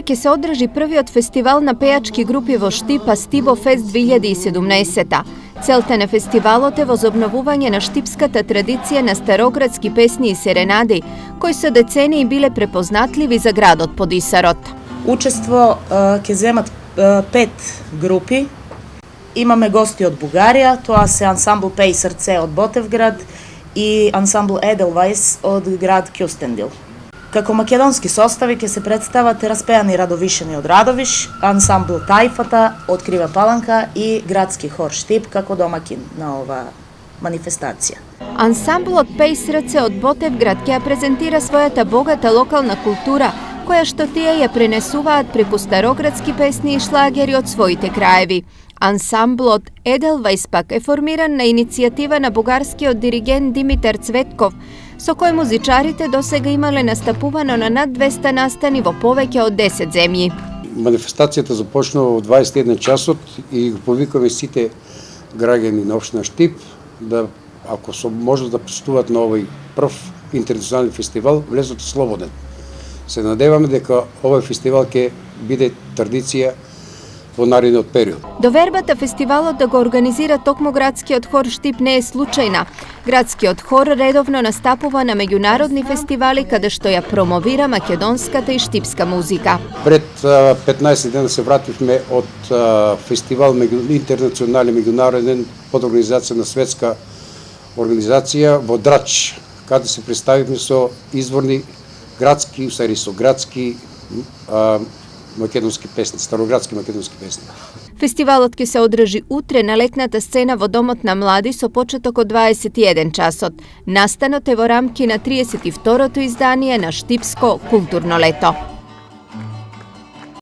ќе се одржи првиот фестивал на пејачки групи во Штипа Стибо Фест 2017. Целта на фестивалот е возобновување на штипската традиција на староградски песни и серенади, кои со децении биле препознатливи за градот под Исарот. Учество ќе земат 5 групи. Имаме гости од Бугарија, тоа се ансамбл Пеј срце од Ботевград и ансамбл Еделвајс од град Кјустендил. Како македонски состави ќе се представат распеани Радовишани од Радовиш, ансамбл Тајфата од Крива Паланка и градски хор Штип како домакин на ова манифестација. Ансамблот Пеј срце од Ботевград ќе ја презентира својата богата локална култура, која што тие ја пренесуваат преку староградски песни и шлагери од своите краеви. Ансамблот Еделвајс пак е формиран на иницијатива на бугарскиот диригент Димитар Цветков, со кој музичарите досега имале настапувано на над 200 настани во повеќе од 10 земји. Манифестацијата започнува во 21 часот и го повикаме сите граѓани на општина Штип да, ако можат да присуствуваат на овој прв интернационален фестивал, влезот слободен. Се надеваме дека овој фестивал ќе биде традиција во наредниот период. Довербата фестивалот да го организира токму градскиот хор Штип не е случајна. Градскиот хор редовно настапува на меѓународни фестивали каде што ја промовира македонската и штипска музика. Пред 15 дена се вративме од фестивал интернационален меѓународен под организација на светска организација во Драч, каде се представивме со изворни градски, со градски македонски песни, староградски македонски песни. Фестивалот ќе се одржи утре на летната сцена во Домот на млади со почеток од 21 часот. Настанот е во рамки на 32-то издание на Штипско културно лето.